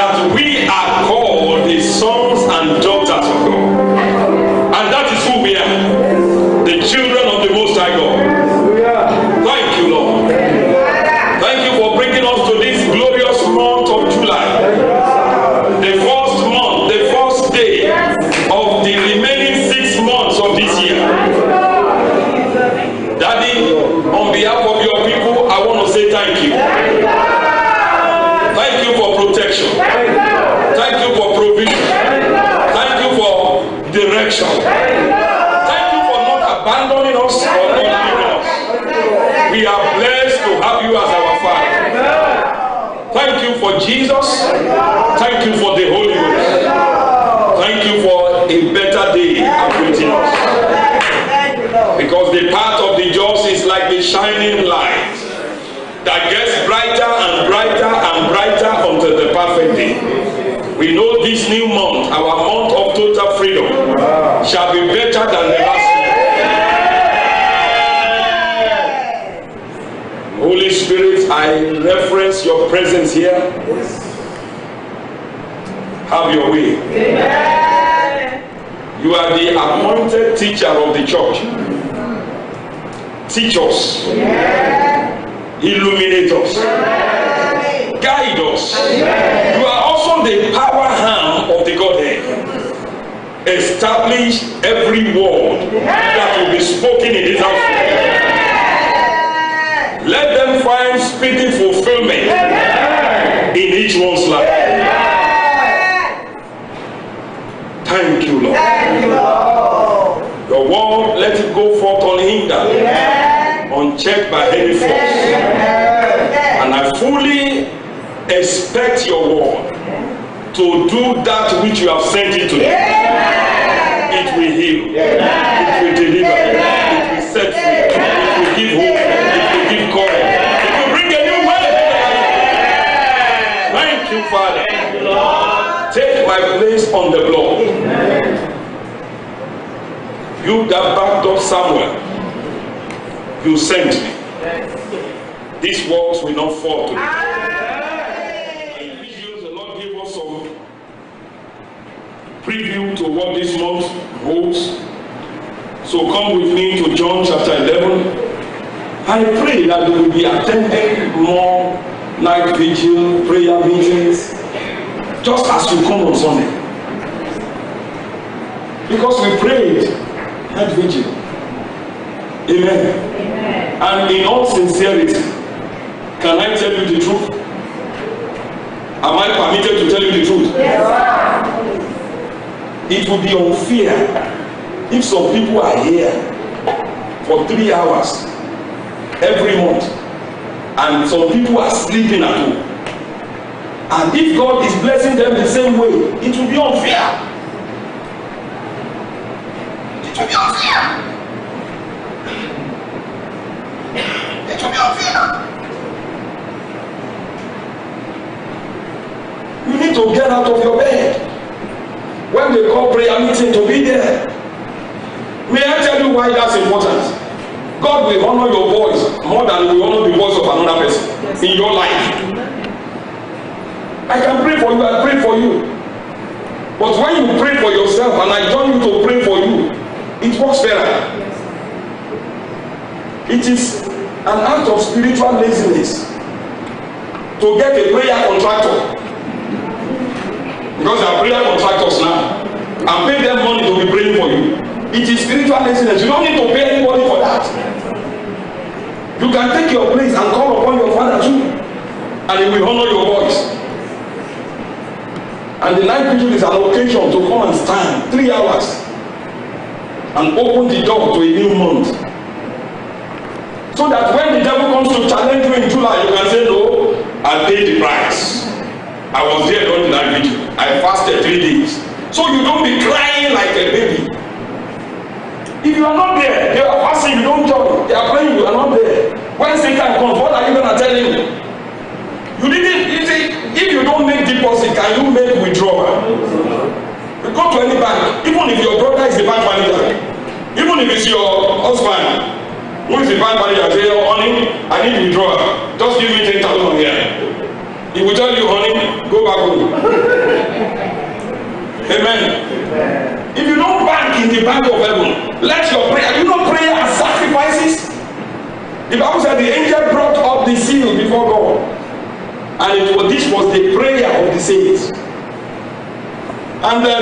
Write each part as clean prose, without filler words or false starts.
that we are called the sons and daughters of God. And that is who we are, the children of the Most High God. Thank you, Lord. Thank you for bringing us to this glorious month of July. The first month, the first day of the remaining 6 months of this year. Daddy, on behalf of your people, I want to say thank you. Thank you for protection. Thank you for provision. Thank you for direction. Thank you for not abandoning us or not leaving us. We are blessed to have you as our Father. Thank you for Jesus. Thank you for the Holy Ghost. Thank you for a better day awaiting us. Because the path of the just is like the shining light that gets brighter and brighter and brighter until the perfect day. We know this new month, our month of total freedom, shall be better than the last year. Holy Spirit, I reference your presence here. Have your way. You are the appointed teacher of the church. Teach us. Illuminate us. Guide us. You are also the power hand of the Godhead. Establish every word that will be spoken in this house. Let them find speedy fulfillment in each one's life. Thank you, Lord. Your word, let it go forth unhindered, unchecked by any force. And I fully expect your word to do that which you have sent it to do. It will heal, it will deliver, it will set free, it will give hope, it will give courage, it will bring a new way. Thank you, Father. Take my place on the block. You that backed up Samuel, you sent me. These words will not fall to me. And visions, the Lord gave us some preview to what this month holds. So come with me to John chapter 11. I pray that we will be attending more night vigil, prayer meetings, just as you come on Sunday. Because we prayed night vigil. Amen. And in all sincerity, can I tell you the truth? Am I permitted to tell you the truth? Yes. It would be unfair if some people are here for 3 hours every month and some people are sleeping at home. And if God is blessing them the same way, it will be unfair. It will be unfair. It will be unfair. You need to get out of your bed when they call prayer meeting to be there. May I tell you why that's important? God will honor your voice more than he will honor the voice of another person in your life. I can pray for you, I pray for you. But when you pray for yourself and I join you to pray for you, it works better. It is an act of spiritual laziness to get a prayer contractor. Because they are prayer contractors now, and pay them money to be praying for you. It is spiritual laziness. You don't need to pay anybody for that. You can take your place and call upon your Father too, and he will honor your voice. And the night vigil is an occasion to come and stand 3 hours and open the door to a new month. So that when the devil comes to challenge you in July, you can say, no, I paid the price. I was there during the night vigil. I fasted 3 days. So you don't be crying like a baby. If you are not there, they are fasting, you don't join. They are praying, you are not there. When Satan comes, what are you going to tell him? You didn't, you see, if you don't make deposit, can you make withdrawal? You go to any bank, even if your brother is the bank manager, even if it's your husband, who is the bank manager, say, oh, honey, I need withdrawal. Just give me 10,000 here. He will tell you, honey, go back home. Amen. If you don't bank in the bank of heaven, let your prayer, you know prayer and sacrifices. The Bible said the angel brought up the seal before God. And this was the prayer of the saints. And they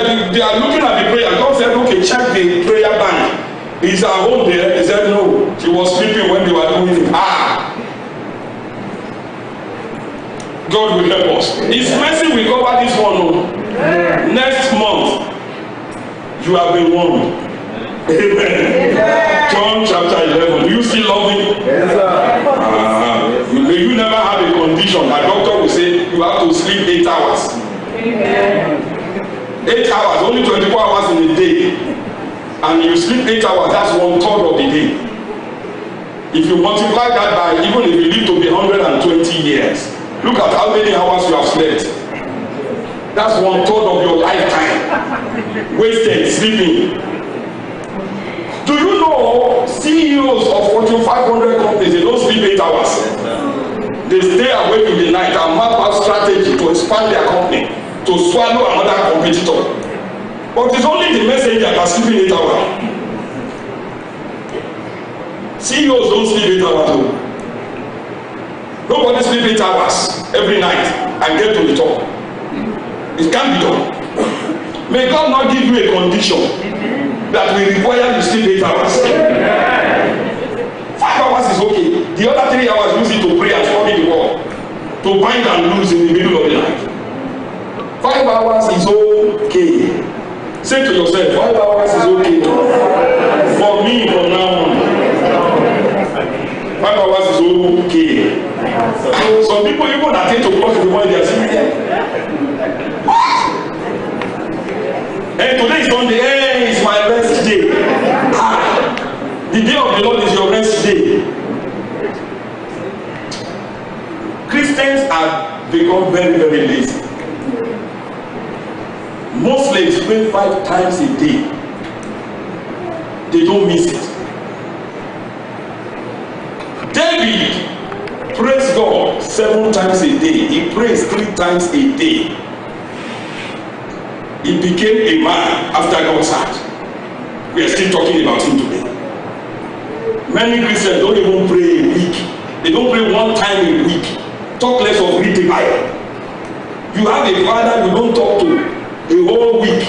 are looking at the prayer. God said, okay, check the prayer bank. Is her home there? He said, no. She was sleeping when they were doing it. God will help us. His mercy will cover this one. No. Next month, you have been warned. Amen. John chapter 11. Do you still love him? Yes, sir. You never have a condition. A doctor will say you have to sleep 8 hours. Amen. 8 hours, only 24 hours in a day. And you sleep 8 hours, that's 1/3 of the day. If you multiply that by, even if you live to be 120 years, look at how many hours you have slept. That's 1/3 of your lifetime wasted sleeping. Do you know CEOs of Fortune 500 companies, they don't sleep 8 hours. They stay awake in the night and map out strategy to expand their company, to swallow another competitor. But it's only the messenger that is sleeping 8 hours. CEOs don't sleep 8 hours. Nobody sleep 8 hours every night and get to the top. It can't be done. May God not give you a condition that will require you sleep 8 hours. 5 hours is okay. The other 3 hours use it to pray and study the word, to bind and loose in the middle of the night. 5 hours is okay. Say to yourself, 5 hours is okay. For me, from now on, 5 hours is okay. Some people even at 8 o'clock in the morning, they are saying, and today is Sunday, hey, it's my rest day. The day of the Lord is your rest day. Christians have become very, very lazy. Muslims pray 5 times a day. They don't miss it. David prays God 7 times a day. He prays 3 times a day. He became a man after God's heart. We are still talking about him today. Many Christians don't even pray a week. They don't pray 1 time a week. Talk less of read the Bible. You have a father you don't talk to a whole week.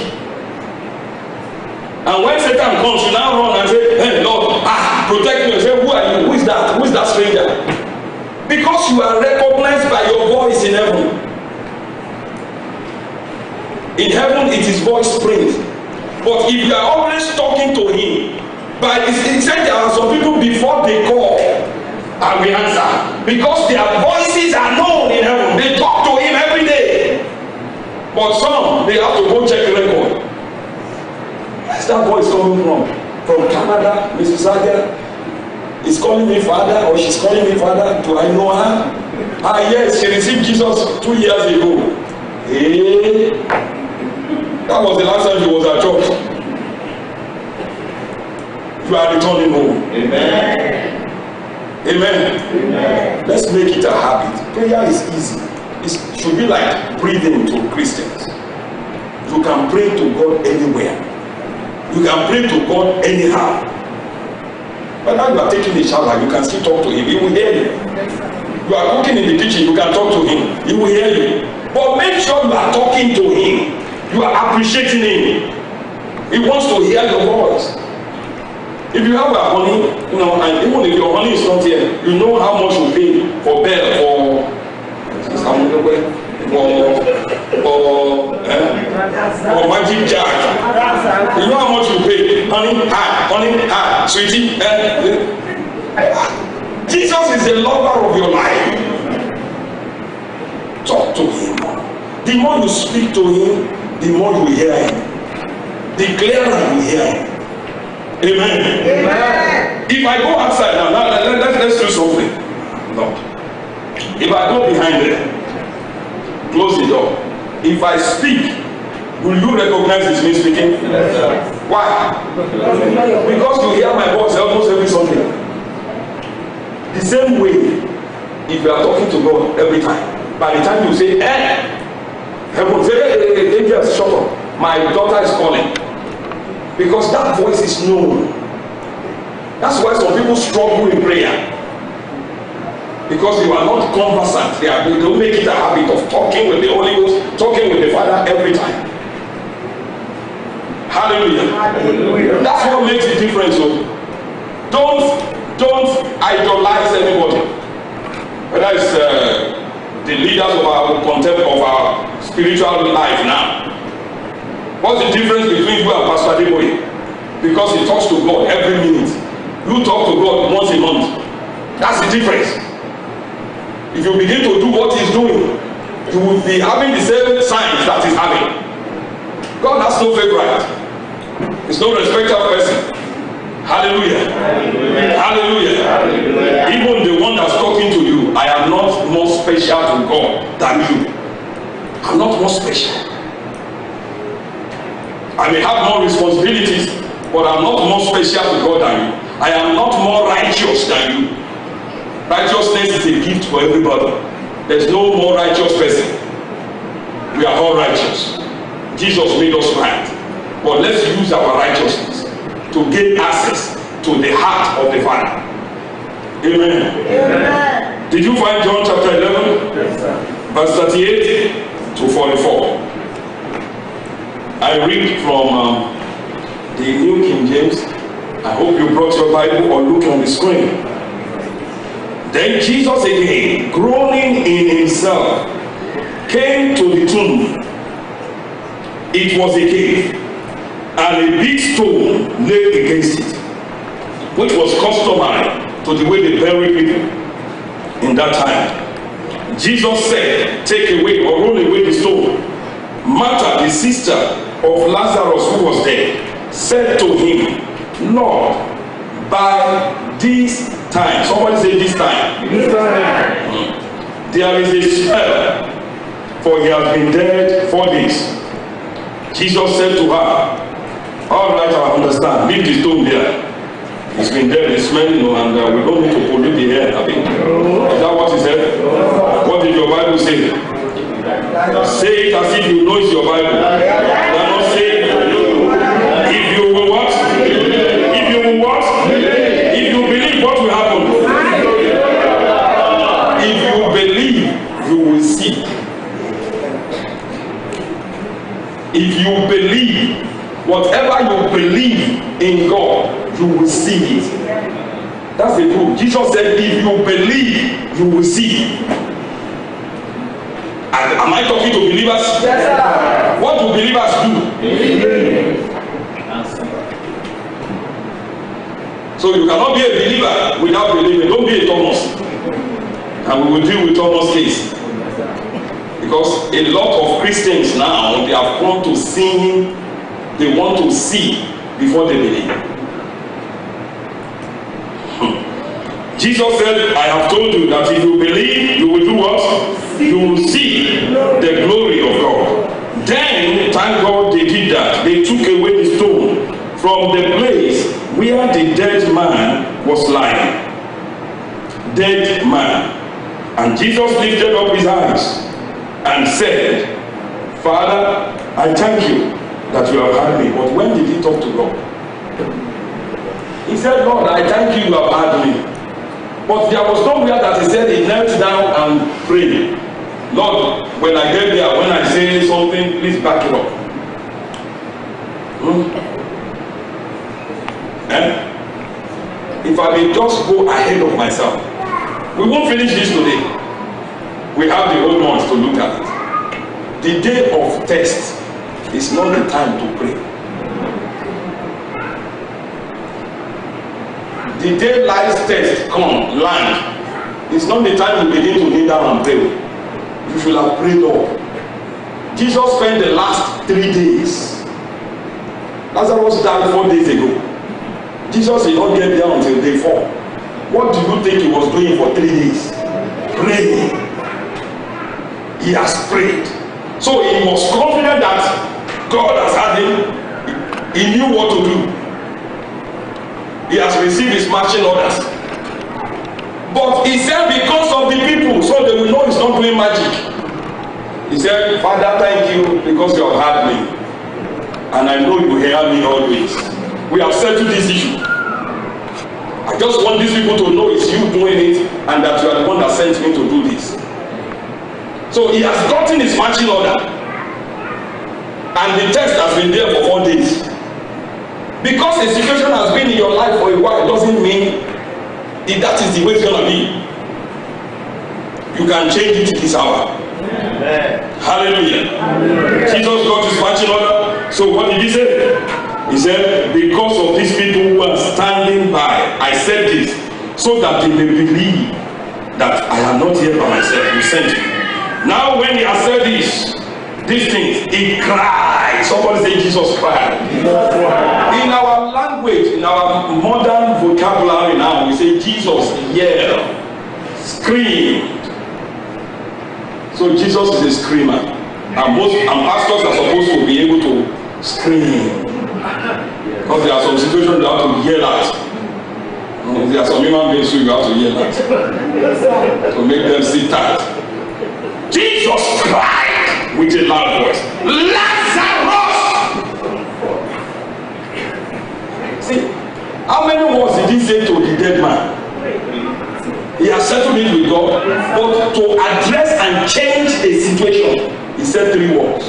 And when Satan comes, you now run and say, hey Lord, protect me. You say, who are you? Who is that? Who is that stranger? Because you are recognized by your voice in heaven. In heaven, it is voice springs. But if you are always talking to him, but he said there are some people before they call and we answer, because their voices are known in heaven. They talk to him every day. But some, they have to go check the record. Where's that voice coming from? From Canada, Mississauga? Is calling me father, or she's calling me father. Do I know her? Yes, she received Jesus 2 years ago. Hey, that was the last time she was at church. You are returning home. Amen. Amen. Amen. Let's make it a habit. Prayer is easy. It should be like breathing to Christians. You can pray to God anywhere. You can pray to God anyhow. But now you are taking a shower, you can still talk to him. He will hear you. You are cooking in the kitchen, you can talk to him. He will hear you. But make sure you are talking to him. You are appreciating him. He wants to hear your voice. If you have a honey, and even if your honey is not here, you know how much you pay for bell, or magic jar. You know how much you pay. Honey, sweetie. Jesus is the lover of your life. Talk to him. The more you speak to him, the more you hear him. The clearer you hear him. Amen. Amen. If I go outside now, let's do something. Lord. If I go behind there, close the door. If I speak, will you recognize it's me speaking? Yes, sir. Why? Because you hear my voice almost every Sunday. The same way, if you are talking to God every time, By the time you say, heaven, say, angels, shut up. My daughter is calling. Because that voice is known. That's why some people struggle in prayer. Because you are not conversant. They don't make it a habit of talking with the Holy Ghost, talking with the Father every time. Hallelujah. Hallelujah. That's what makes the difference. So don't idolize anybody. Whether it's the leaders of our contempt of our spiritual life now. What's the difference between you and Pastor Adeboye? Because he talks to God every minute. You talk to God once a month. That's the difference. If you begin to do what he's doing, you will be having the same signs that he's having. God has no favorite. He's no respecter of person. Hallelujah. Hallelujah. Hallelujah. Hallelujah. Even the one that's talking to you, I am not more special to God than you. I'm not more special. I may have more responsibilities, but I'm not more special to God than you. I am not more righteous than you. Righteousness is a gift for everybody. There's no more righteous person. We are all righteous. Jesus made us right. But let's use our righteousness to gain access to the heart of the Father. Amen. Amen. Did you find John chapter 11? Yes, sir. Verse 38 to 44. I read from the New King James. I hope you brought your Bible or look on the screen. Then Jesus again, groaning in himself, came to the tomb. It was a cave, and a big stone lay against it, which was customary to the way they bury people in that time. Jesus said, take away or roll away the stone. Martha, the sister of Lazarus who was dead, said to him, Lord, by this time, somebody say this time. This time. There is a spell, for he has been dead 4 days. Jesus said to her, all right, I understand. Leave the stone there. He's been dead, it's smelling, and we don't need to pollute the air. I think. Is that what he said? What did your Bible say? Say it as if you know it's your Bible. You are not saying if you will what? If you will what? If you believe, what will happen? If you believe, you will see. If you believe, whatever you believe in God, you will see it. That's the proof. Jesus said, if you believe, you will see. And am I talking to believers? Yes, sir. What do believers do? Believe. So you cannot be a believer without believing. Don't be a Thomas. And we will deal with Thomas' case. Because a lot of Christians now, they have come to see him. They want to see before they believe. Jesus said, I have told you that if you believe, you will do what? You will see the glory of God. Then, thank God they did that. They took away the stone from the place where the dead man was lying. Dead man. And Jesus lifted up his eyes and said, Father, I thank you that you have heard me. But when did he talk to God? He said, Lord, I thank you have heard me. But there was nowhere that he said he knelt down and prayed. Lord, when I get there, when I say something, please back it up. If I may just go ahead of myself, we won't finish this today. We have the old ones to look at it. The day of test is not the time to pray. The day life's test land, it's not the time to begin to kneel down and pray. You should have prayed all. Jesus spent the last 3 days. Lazarus died 4 days ago. Jesus did not get there until day 4. What do you think he was doing for 3 days? Praying. He has prayed. So he was confident that God has had him. He knew what to do. He has received his marching orders. But he said because of the people, so they will know he's not doing magic. He said, Father, thank you because you have heard me. And I know you hear me always. We have settled this issue. I just want these people to know it's you doing it and that you are the one that sent me to do this. So he has gotten his marching order. And the test has been there for 4 days. Because a situation has been in your life for a while, it doesn't mean that is the way it's going to be. You can change it this hour. Amen. Hallelujah. Amen. Jesus got his marching order. So what did he say? He said, because of these people who are standing by, I said this, so that they may believe that I am not here by myself. You sent me. Now when he has said this, these things, he cried. Somebody say Jesus cried. In our language, in our modern vocabulary now, we say Jesus yelled, screamed. So Jesus is a screamer. And pastors are supposed to be able to scream. Because there are some situations you have to yell at. There are some human beings who you have to yell at. To make them sit tight. Jesus cried with a loud voice, Lazarus! See, how many words did he say to the dead man? He has settled it with God. But to address and change a situation, he said 3 words.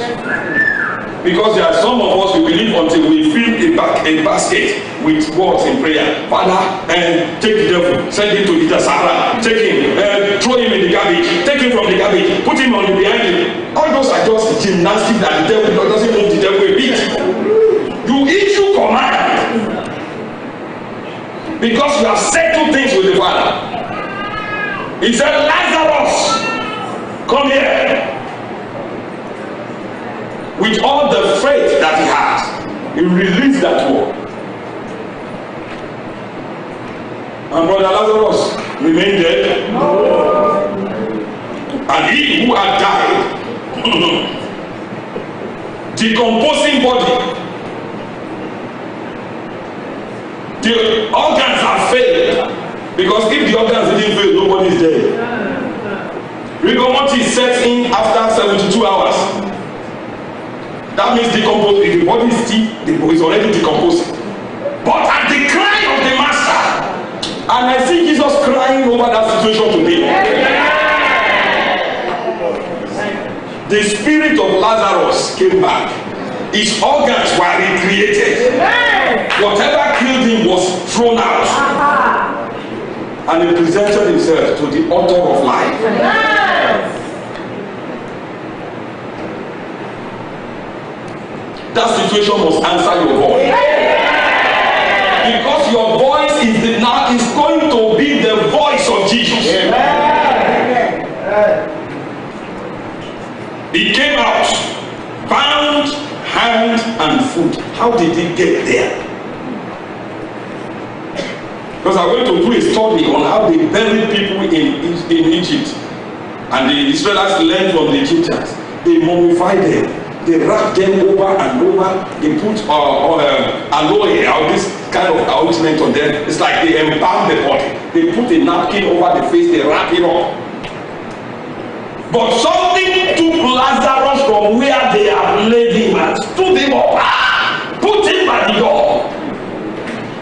Because there are some of us who believe until we fill a basket with words in prayer. Father, take the devil, send him to the Sahara, take him, throw him in the garbage, take him from the garbage, put him on the behind him. All those are just gymnastics that the devil doesn't move the devil a bit. You issue command because you have settled things with the Father. He said, Lazarus, come here. With all the faith that he has, he released that word. And brother Lazarus remained dead. No. And he who had died, decomposing body, the organs have failed. Because if the organs didn't fail, nobody is dead. Rigor mortis sets in after 72 hours. That means decomposing. The body is already decomposing. But at the cry of the master, and I see Jesus crying over that situation today. The spirit of Lazarus came back. His organs were recreated. Whatever killed him was thrown out. And he presented himself to the author of life. That situation must answer your voice. Because your voice is going to be the voice of Jesus. He came out, bound, hand, and foot. How did he get there? Because I'm going to do a study on how they buried people in Egypt. And the Israelites learned from the Egyptians. They mummified them. They wrap them over and over. They put aloe or this kind of ointment on them. It's like they embalm the body. They put a napkin over the face. They wrap it up. But something took Lazarus from where they have laid him and stood him up, put him by the door.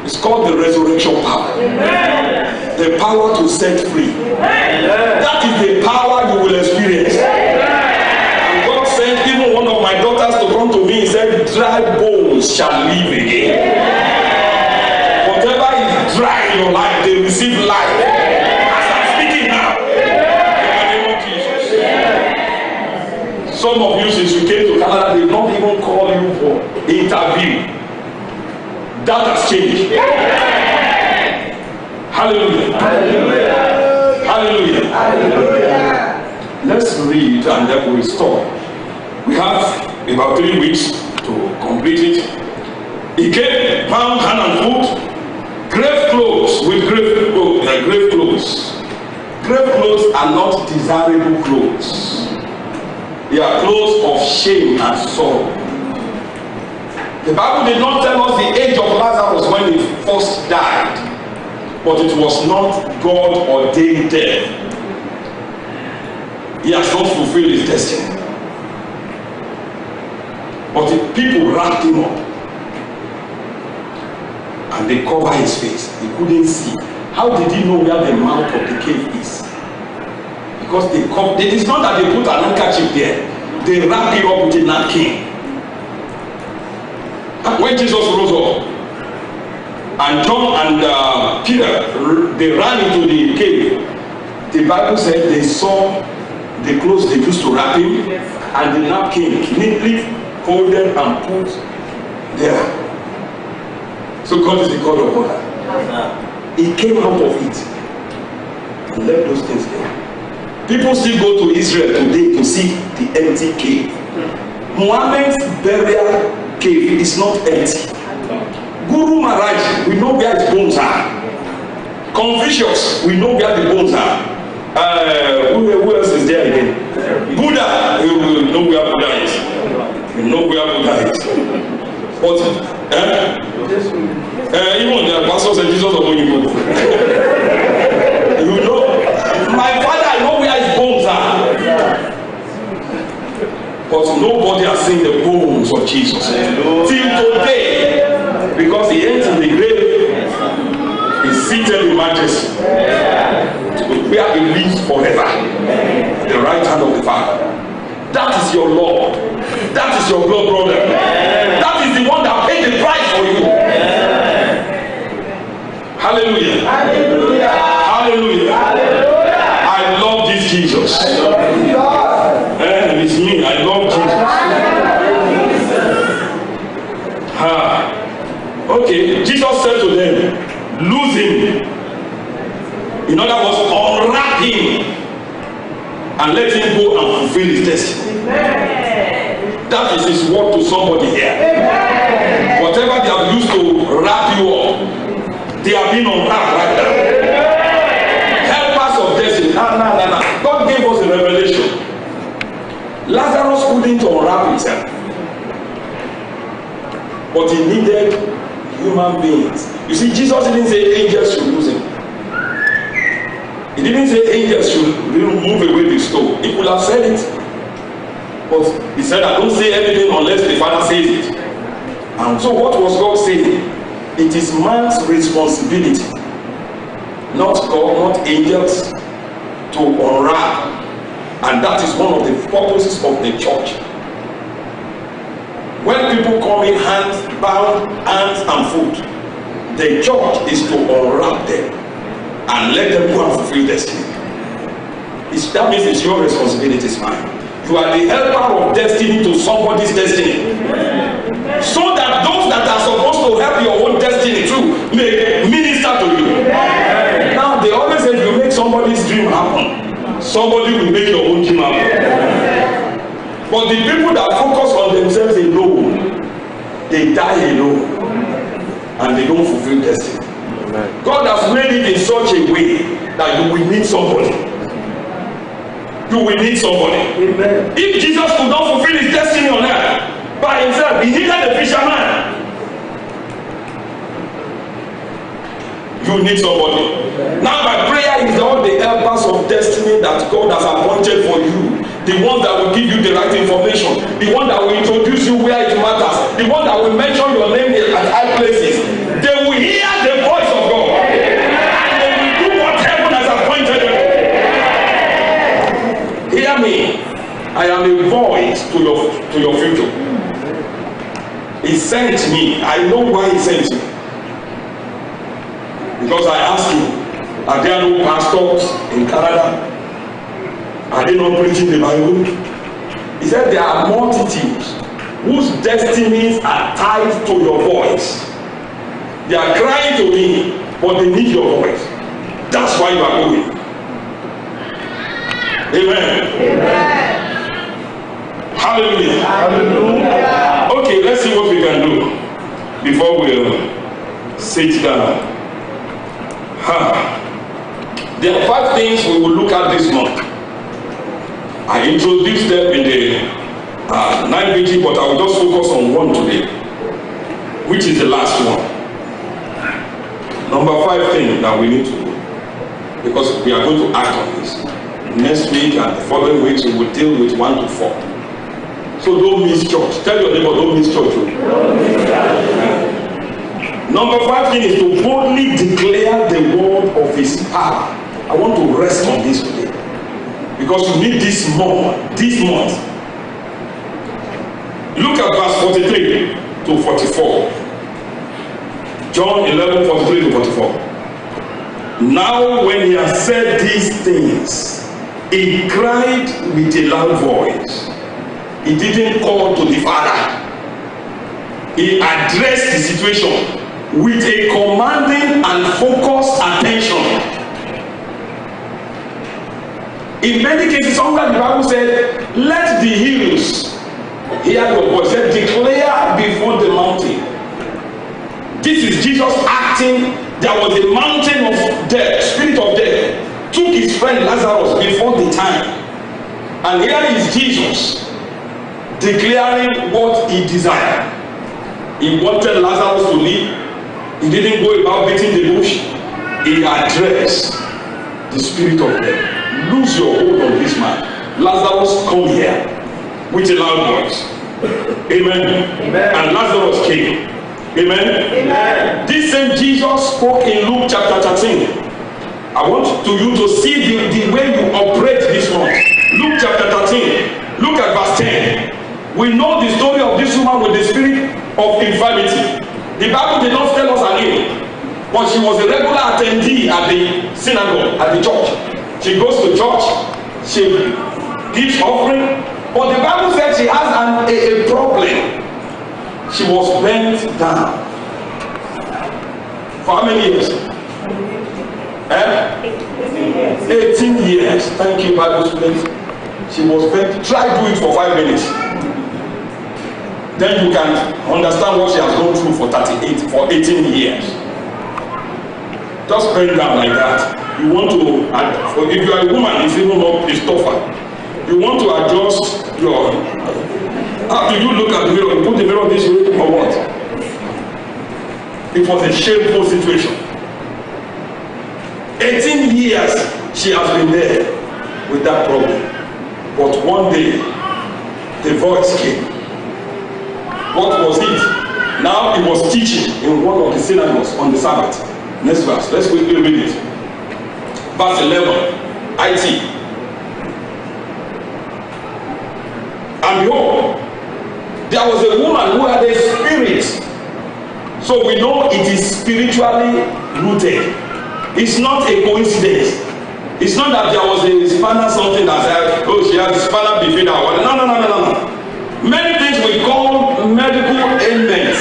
It's called the resurrection power. Amen. The power to set free. Amen. That is the power you will experience. And God sent even one of my daughters to come to me and said, dry bones shall live again. Amen. Whatever is dry in your life, they receive life. Amen. As I'm speaking now. Amen. In the name of Jesus. Some of you, since you came to Canada, they don't even call you for interview. That has changed. Hallelujah. Hallelujah. Hallelujah. Hallelujah. Let's read and then we'll stop. We have about 3 weeks to complete it. He came, bound hand and foot, grave clothes with grave clothes. Grave clothes are not desirable clothes. They are clothes of shame and sorrow. The Bible did not tell us the age of Lazarus when he first died, but it was not God ordained death. He has not fulfilled his destiny. But the people wrapped him up. And they covered his face. He couldn't see. How did he know where the mouth of the cave is? Because it is not that they put an handkerchief there. They wrapped it up with a napkin. And when Jesus rose up, and John and Peter, they ran into the cave. The Bible said they saw the clothes they used to wrap him, and the napkin neatly folded and put there. So God is the God of order. He came out of it and left those things there. People still go to Israel today to see the empty cave. Muhammad's burial cave is not empty. Guru Maharaj, we know where his bones are. Confucius, we know where the bones are. Who else is there again? Buddha, we know where Buddha is. We know where Buddha is. But even the pastor said Jesus of Oyinbo. You know, my father, I know where his bones are. But nobody has seen the bones of Jesus till today, because he entered the grave. He's seated in majesty, where he lives forever, the right hand of the Father. That is your Lord. That is your blood brother. That is the one that paid the price for you. Hallelujah. Hallelujah. Hallelujah. Hallelujah. I love this Jesus. I love it's me. I love Jesus. Okay. Jesus said to them, lose him. In other words, unwrap him and let him go and fulfill his destiny. That is his word to somebody here. Whatever they have used to wrap you up, they have been unwrapped right now. Helpers of destiny. No. God gave us a revelation. Lazarus couldn't unwrap himself, but he needed human beings. You see, Jesus didn't say angels should lose him. He didn't say angels should move away the stone. He could have said it, but he said, I don't say anything unless the Father says it. And so what was God saying? It is man's responsibility, not God, not angels, to unwrap. And that is one of the purposes of the church. When people come in hands bound, hands and foot, the church is to unwrap them and let them go and fulfill destiny. That means it's your responsibility, it's mine. You are the helper of destiny to somebody's destiny. So that those that are supposed to help your own destiny too may minister to you. Now they always say, if you make somebody's dream happen, somebody will make your own dream happen. But the people that focus on themselves alone, they die alone and they don't fulfill destiny. God has made it in such a way that you will need somebody. You will need somebody. Amen. If Jesus could not fulfill his destiny on earth by himself, he needed a fisherman. You need somebody. Amen. Now my prayer is all the helpers of destiny that God has appointed for you, the ones that will give you the right information, the one that will introduce you where it matters, the one that will mention your name at high places. They will hear the voice of God and they will do what heaven has appointed them. Hear me. I am a voice to your future. He sent me. I know why he sent me. Because I asked him, are there no pastors in Canada? Are they not preaching the Bible? He said there are multitudes whose destinies are tied to your voice. They are crying to me, but they need your voice. That's why you are going. Amen. Amen. Hallelujah. Hallelujah. Okay, let's see what we can do before we sit down. There are 5 things we will look at this month. I introduced them in the 9 meeting, but I will just focus on one today, which is the last one. Number 5 thing that we need to do, because we are going to act on this. Next week and the following weeks we will deal with 1 to 4. So don't miss church. Tell your neighbor, don't miss church. Number 5 thing is to boldly declare the word of his power. I want to rest on this today. Because you need this month. Look at verse 43 to 44. John 11:43 to 44. Now when he had said these things, he cried with a loud voice. He didn't call to the Father. He addressed the situation with a commanding and focused attention. In many cases, sometimes the Bible said, let the hills hear your voice. Said, declare before the mountain. This is Jesus acting. There was a mountain of death, spirit of death, took his friend Lazarus before the time. And here is Jesus declaring what he desired. He wanted Lazarus to live. He didn't go about beating the bush. He addressed the spirit of death. Lose your hold on this man. Lazarus, come here, with a loud voice. Amen. Amen. And Lazarus came. Amen. Amen. This same Jesus spoke in Luke chapter 13. I want you to see the way you operate this month. Luke chapter 13. Look at verse 10. We know the story of this woman with the spirit of infirmity. The Bible did not tell us her name, but she was a regular attendee at the synagogue, at the church. She goes to church, she gives offering, but the Bible said she has a problem. She was bent down. For how many years? 18 years. Thank you, Bible students. She was bent. Try do it for 5 minutes. Then you can understand what she has gone through for 18 years. Just bend down like that. You want to, if you are a woman, it's even more tougher. You want to adjust your, how do you look at the mirror? You put the mirror this way or what? It was a shameful situation. 18 years she has been there with that problem. But one day, the voice came. What was it? Now he was teaching in one of the synagogues on the Sabbath. Next verse, let's quickly read it. Verse 11, IT. And behold, there was a woman who had a spirit. So we know it is spiritually rooted. It's not a coincidence. It's not that there was a spanner something that said, oh, she has a spanner between her. No. Many things we call medical ailments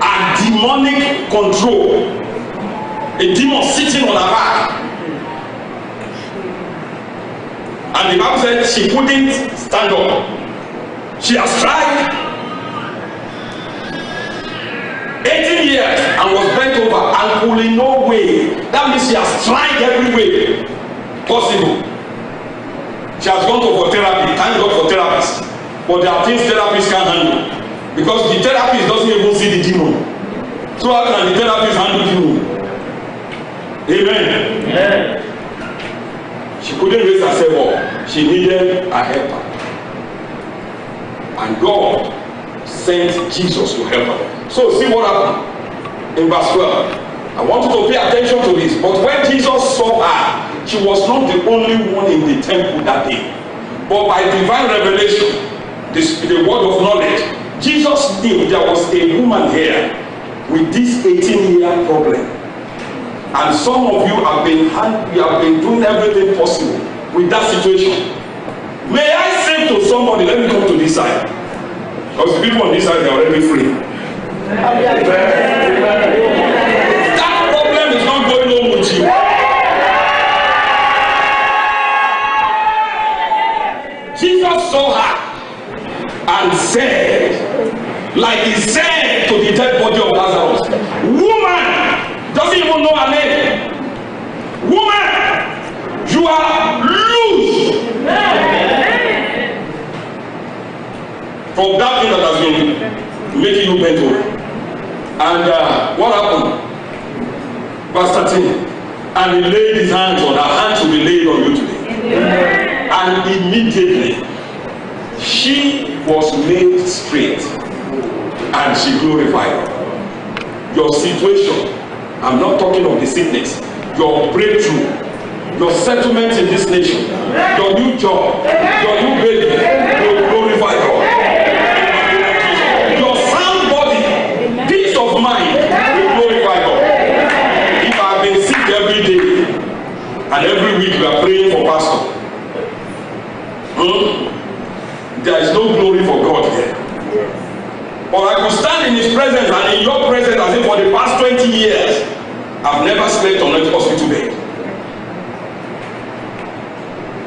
are demonic control. A demon sitting on her back. And the Bible said she couldn't stand up. She has tried 18 years and was bent over and could in no way. That means she has tried every way possible. She has gone for therapy. Thank God for therapists. But there are things therapists can't handle. Because the therapist doesn't even see the demon. So how can the therapist handle the demon? Amen. Amen. She couldn't raise herself up. She needed a helper. And God sent Jesus to help her. So see what happened in verse 12. I want you to pay attention to this. But when Jesus saw her, she was not the only one in the temple that day. But by divine revelation, the word of knowledge, Jesus knew there was a woman here with this 18-year problem. And some of you have been doing everything possible with that situation. May I say to somebody, let me come to this side. Because the people on this side, they are already free. That problem is not going on with you. Jesus saw her and said, like he said to the dead body of Lazarus, woman, doesn't even know her name. Woman, you are loose from that thing that has been making you bent over. And what happened? Verse 13. And he laid his hands on her. Hands will be laid on you today. And immediately she was made straight. she glorified. Your situation, I'm not talking of the sickness, your breakthrough, your settlement in this nation, your new job, your new baby will glorify God. Your sound body, peace of mind will glorify God. If I've been sick every day and every week we are praying for pastor, there is no glory for God here. But I could stand in his presence and in your presence as if for the past 20 years I've never slept on a hospital bed.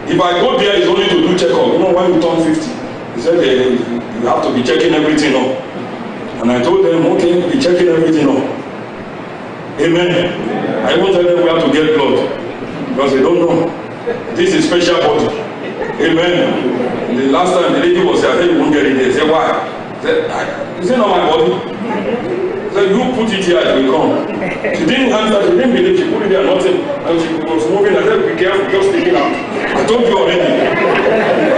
If I go there, it's only to do checkup. You know, when you turn 50, he said you have to be checking everything up. And I told them, okay, be checking everything up. Amen. I won't tell them where to get blood because they don't know. This is special body. Amen. The last time the lady was there, I said, you won't get it there. They said, why? I said, is it not my body? I said, you put it here, it will come. She didn't answer, she didn't believe, she put it there, nothing. And she was moving, I said, be careful, just take it out. I told you already.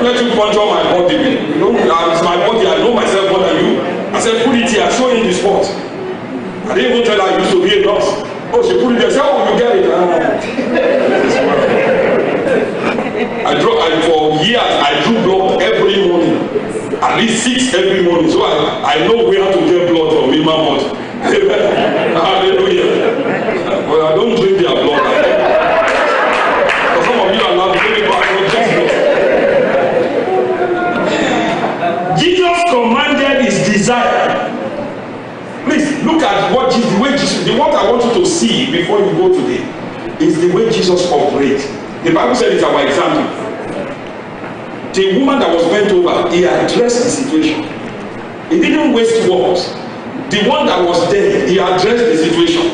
Let you puncture my body. You know, it's my body, I know myself more than you. I said, put it here, show in the spot. I didn't even tell her I used to be a nurse. Oh, she put it there, say, oh, you get it. For years, I drew blood every morning. At least 6 every morning. So I know where to get blood from in my body. Hallelujah. But I don't drink their blood. For some of you are not drinking blood. Jesus commanded his desire. Please look at what Jesus, the way Jesus, the what I want you to see before you go today is the way Jesus operates. The Bible said it's our example. The woman that was bent over, he addressed the situation. He didn't waste words. The one that was dead, he addressed the situation.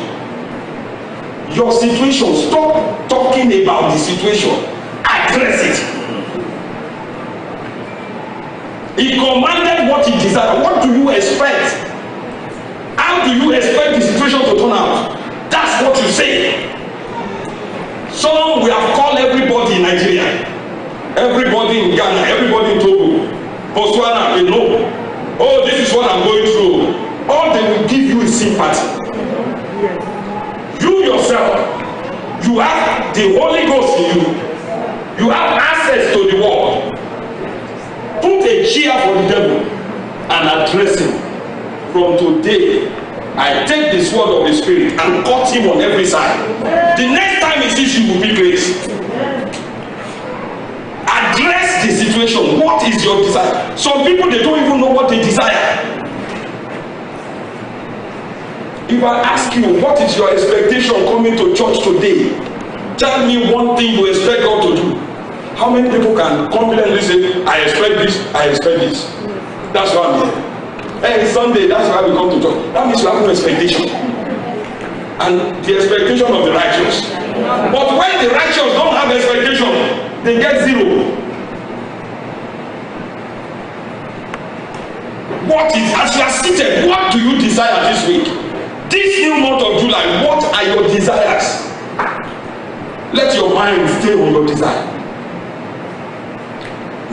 Your situation, stop talking about the situation. Address it. He commanded what he desired. What do you expect? How do you expect the situation to turn out? That's what you say. Some we have called everybody in Nigeria, everybody in Ghana, everybody in Togo, Botswana, they know. Oh, this is what I'm going through. All they will give you is sympathy. You yourself, you have the Holy Ghost in you. You have access to the world. Put a cheer for the devil and address him. From today, I take the sword of the Spirit and cut him on every side. The next time he sees you will be grace. Address the situation. What is your desire? Some people, they don't even know what they desire. If I ask you, what is your expectation coming to church today? Tell me one thing you expect God to do. How many people can confidently say, I expect this, I expect this? That's what I'm here. Hey, it's Sunday, that's why we come to church. That means you have no expectation. And the expectation of the righteous. But when the righteous don't have expectation, they get 0. What is, as you are seated, what do you desire this week? This new month of July, what are your desires? Let your mind stay on your desire.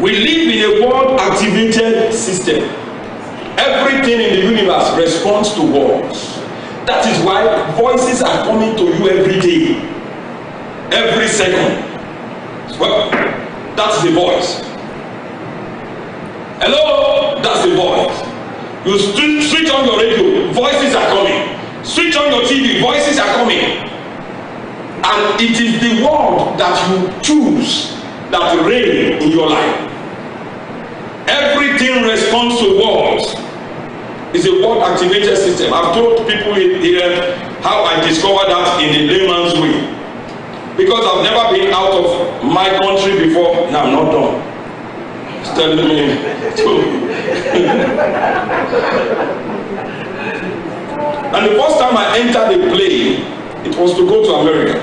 We live in a world-activated system. Everything in the universe responds to words. That is why voices are coming to you every day, every second. Well, that's the voice. Hello, that's the voice. You switch on your radio, voices are coming. Switch on your TV, voices are coming. And it is the word that you choose that reign in your life. Everything responds to words. It's a word activated system. I've told people here how I discovered that in a layman's way. Because I've never been out of my country before. No, I'm not done. It's telling me to. And the first time I entered a plane, it was to go to America.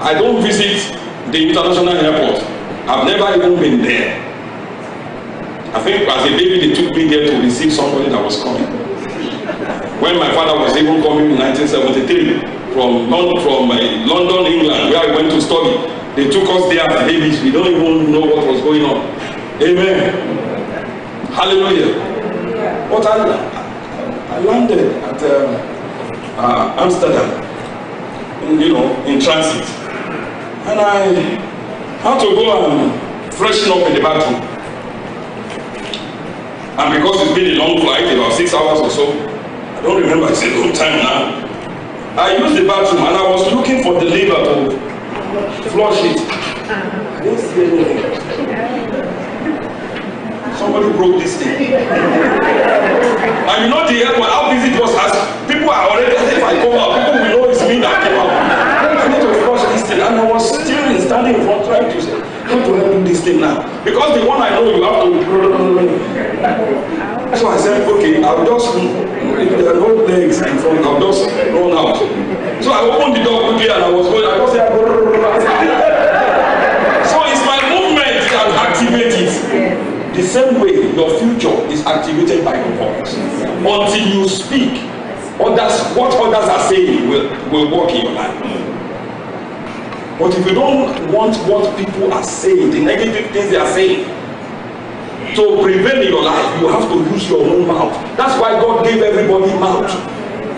I don't visit the international airport. I've never even been there. I think as a baby they took me there to receive somebody that was coming. When my father was even coming in 1973 from London, England, where I went to study, they took us there as babies. We don't even know what was going on. Amen. Hallelujah. But I landed at Amsterdam, in transit. And I had to go and freshen up in the bathroom. And because it's been a long flight, about 6 hours or so, I don't remember, it's a long time now. I used the bathroom and I was looking for the lever to flush it. I didn't see anything. Somebody broke this thing. And you know the airport, how busy it was, as people are already, as if I come out, people will know it's me that came out. I need to flush this thing. And I was still standing in front trying to say, how do I do this thing now? Because the one I know you have to. So I said, okay, I'll just, if there are no legs in front, I'll just run out. So I opened the door quickly and I was going, I just said, so it's my movement that activates it. The same way your future is activated by your voice. Until you speak, what others are saying will work in your life. But if you don't want what people are saying, the negative things they are saying, to prevail in your life, you have to use your own mouth. That's why God gave everybody mouth.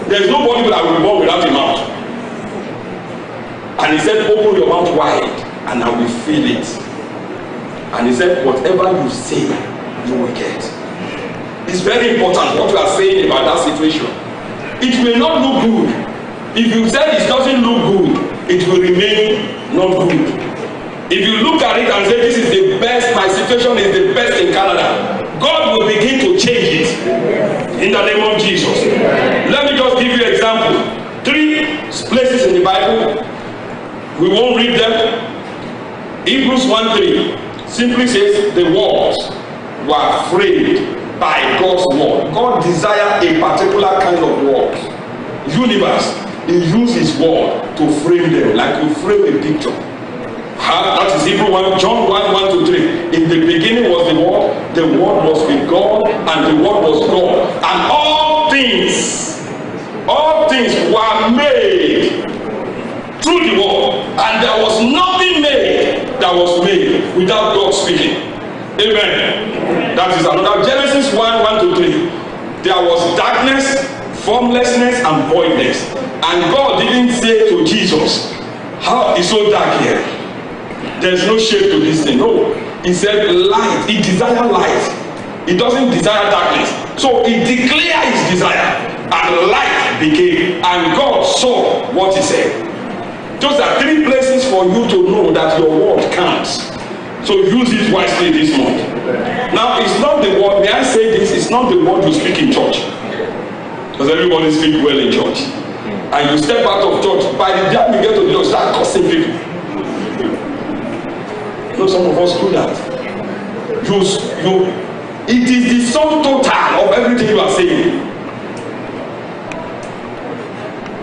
There's nobody that will be born without a mouth. And he said, open your mouth wide and I will fill it. And he said, whatever you say, you will get. It's very important what you are saying about that situation. It may not look good. If you say it doesn't look good, it will remain not good. If you look at it and say, this is the best, my situation is the best in Canada, God will begin to change it. In the name of Jesus. Let me just give you an example. 3 places in the Bible. We won't read them. Hebrews 1:3 simply says the walls were framed by God's word. God desired a particular kind of word. Universe, he used his word to frame them, like you frame a picture. That is Hebrews 1, John 1:1-3. In the beginning was the word was with God, and the word was God. And all things were made through the word, and there was nothing made that was made without God speaking. Amen. That is another Genesis 1:1-3. There was darkness, formlessness, and voidness. And God didn't say to Jesus, how is so dark here? There's no shade to this thing. No. He said light. He desired light. He doesn't desire darkness. So he declared his desire. And light became. And God saw what he said. Those are 3 places for you to know that your word counts. So use it wisely this month. Now, it's not the word, may I say this, it's not the word you speak in church. Because everybody speaks well in church. And you step out of church, by the time you get to the church, start cursing people. You know, some of us do that. It is the sum total of everything you are saying.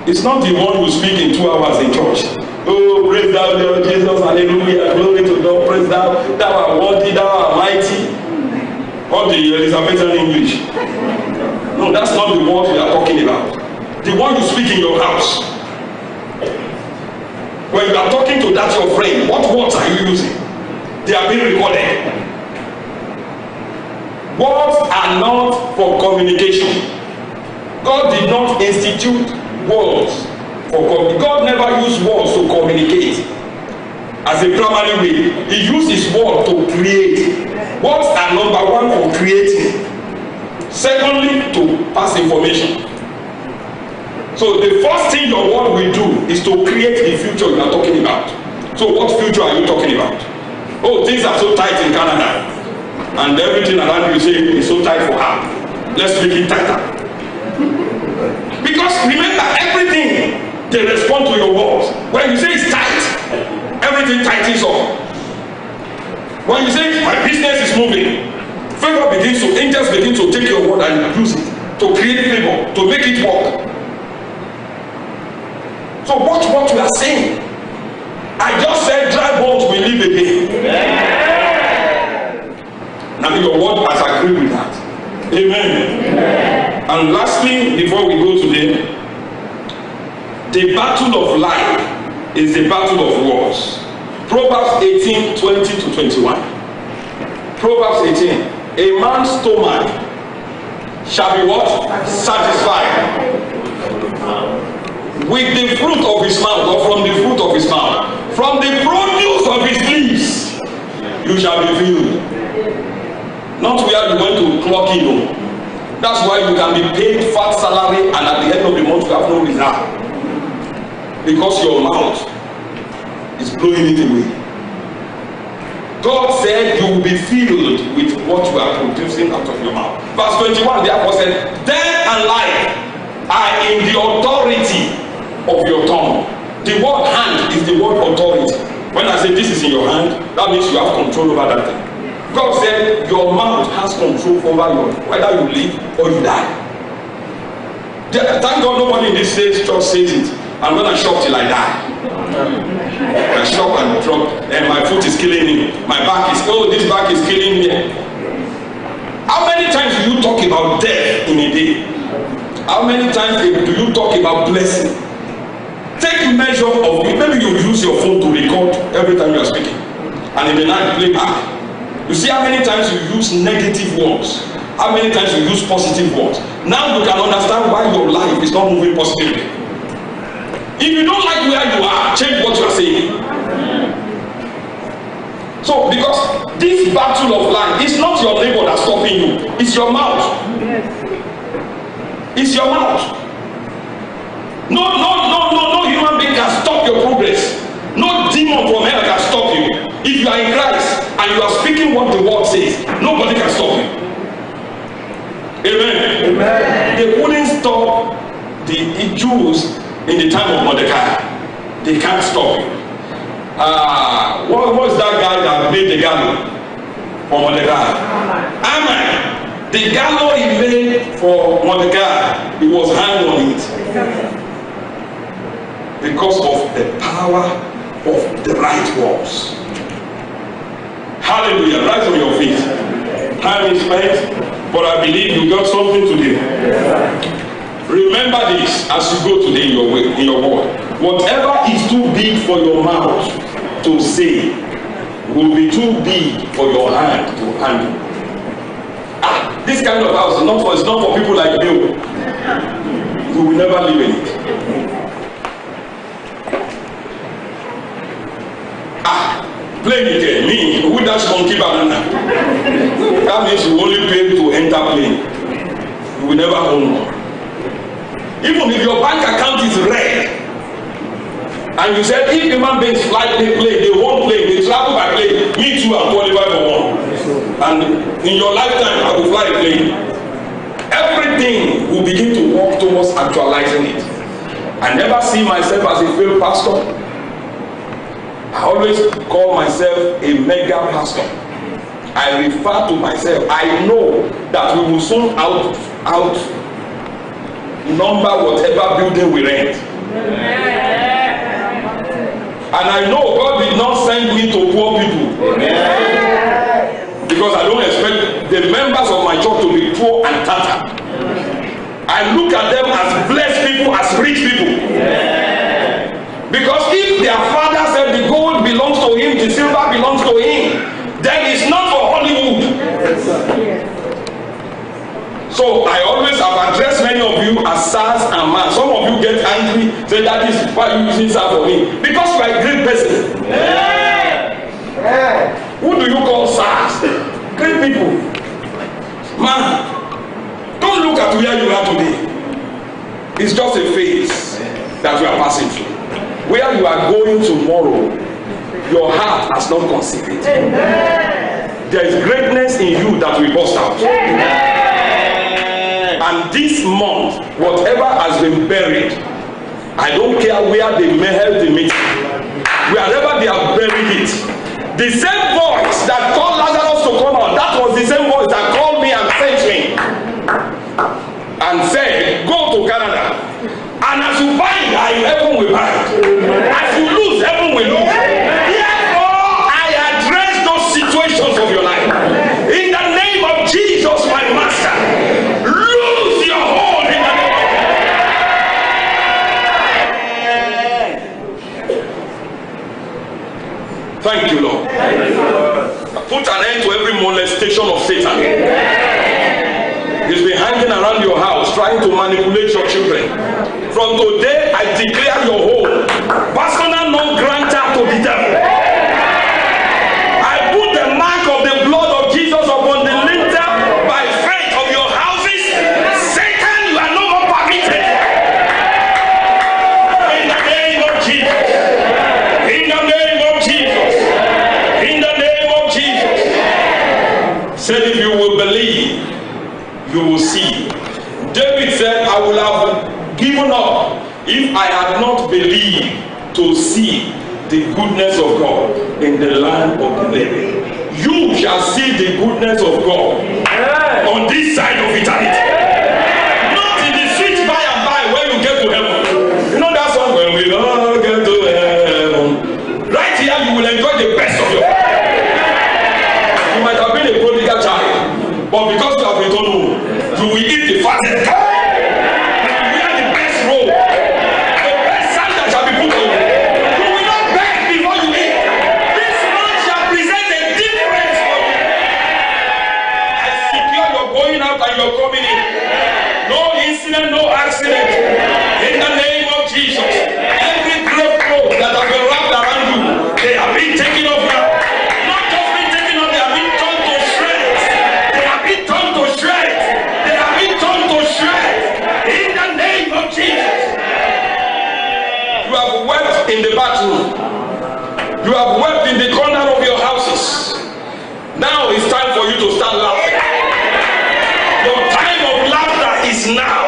It's not the one you speak in 2 hours in church. Oh, praise thou, Lord Jesus, hallelujah, glory to God, praise thou, thou art worthy, thou art mighty. All the Elizabethan English. No, that's not the word we are talking about. The one you speak in your house. When you are talking to that your friend, what words are you using? They are being recorded. Words are not for communication. God did not institute words for communication. God never used words to communicate as a primary way. He used his word to create. Words are number 1 for creating. Secondly, to pass information. So the first thing your word will do is to create the future you are talking about. So what future are you talking about? Oh, things are so tight in Canada. And everything around you say is so tight for her. Let's make it tighter. Because remember, everything they respond to your words. When you say it's tight, everything tightens up. When you say my business is moving, angels begin to take your word and use it to create favor, to make it work. So watch what we are saying. I just said dry bones will live again. Now your word has agreed with that. Amen. And lastly, before we go today, the battle of life is the battle of words. Proverbs 18:20-21. Proverbs 18. A man's stomach shall be what? Satisfied. With the fruit of his mouth, or from the fruit of his mouth, from the produce of his lips, you shall be filled. Not where you went to clock in. That's why you can be paid fat salary and at the end of the month you have no reserve. Because your mouth is blowing it away. God said you will be filled with what you are producing out of your mouth. Verse 21, therefore said, death and life are in the authority of your tongue. The word hand is the word authority. When I say this is in your hand, that means you have control over that thing. God said your mouth has control over your, whether you live or you die. Thank God nobody in this church says it. And when I shop till I die. I shop and drop and my foot is killing me. My back is, oh, this back is killing me. How many times do you talk about death in a day? How many times do you talk about blessing? Take measure of it. Maybe you use your phone to record every time you are speaking. And in the night play back. You see how many times you use negative words. How many times you use positive words. Now you can understand why your life is not moving positively. If you don't like where you are, change what you are saying. So, because this battle of life is not your neighbor that's stopping you, it's your mouth. It's your mouth. No human being can stop your progress. No demon from hell can stop you. If you are in Christ and you are speaking what the word says, nobody can stop you. Amen. Amen. They wouldn't stop the Jews in the time of Mordecai. They can't stop you. What was that guy that made the gallows for Mordecai? Amen. The gallows he made for Mordecai, he was hanged on it. Because of the power of the right words. Hallelujah. Rise on your feet. Time is spent, but I believe you got something today. Remember this as you go today in your word. Whatever is too big for your mouth to say will be too big for your hand to handle. This kind of house is not for people like you. We will never live in it. Plane again, me, who dash monkey banana. That means you only pay to enter plane. You will never own one. Even if your bank account is red, and you said if human beings fly plane, they won't plane, they travel by plane, me too, I'm qualified for one. And in your lifetime, I will fly a plane. Everything will begin to work towards actualizing it. I never see myself as a failed pastor. I always call myself a mega pastor. I refer to myself. I know that we will soon outnumber whatever building we rent. And I know God did not send me to poor people. Because I don't expect the members of my church to be poor and tattered. I look at them as blessed people, as rich people. Because if their father said the gold belongs to him, the silver belongs to him, then it's not for Hollywood. So I always have addressed many of you as SARS and man. Some of you get angry, say that is why you using SARS for me. Because you are a great person. Who do you call SARS? Great people. Man, don't look at where you are today. It's just a phase that you are passing through. Where you are going tomorrow, your heart has not considered. There is greatness in you that will burst out. And this month, whatever has been buried, I don't care where they may held the meeting, wherever they have buried it, the same voice that called Lazarus to come out, that was the same voice that called me and sent me and said, go to Canada. And as you bind, heaven will bind. As you lose, heaven will lose. Therefore, I address those situations of your life. In the name of Jesus, my master, lose your hold in the name of Jesus. Thank you, Lord. Put an end to every molestation of Satan. He's been hanging around your house trying to manipulate your children, from today I declare your home personal non granta to the devil. I put the mark of the blood of Jesus upon the lintel by faith of your houses. Satan, you are no more permitted. In the name of Jesus. In the name of Jesus. In the name of Jesus. Said if you will believe, you will see. David said, I will have given up if I had not believed to see the goodness of God in the land of the living. You shall see the goodness of God on this side of eternity. Not in the sweet by and by when you get to heaven. You know that song, when we all get to heaven. Right here you will enjoy the best of your life. You might have been a prodigal child, but because you have returned home, you will eat the fattest. No accident in the name of Jesus. Every grave clothes that have been wrapped around you, they have been taken off now. Not just been taken off, they have been torn to shreds. They have been torn to shreds. They have been torn to shreds in the name of Jesus. You have wept in the bathroom. You have wept in the corner of your houses. Now it's time for you to start laughing. Your time of laughter is now.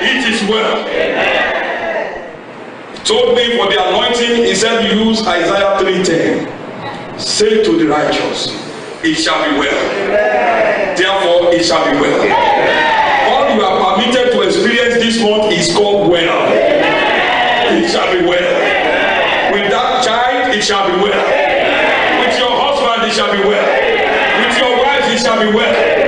It is well. He told me for the anointing, he said use Isaiah 3:10. Say to the righteous, it shall be well. Therefore, it shall be well. All you are permitted to experience this month is called well. It shall be well. With that child, it shall be well. With your husband, it shall be well. With your wife, it shall be well.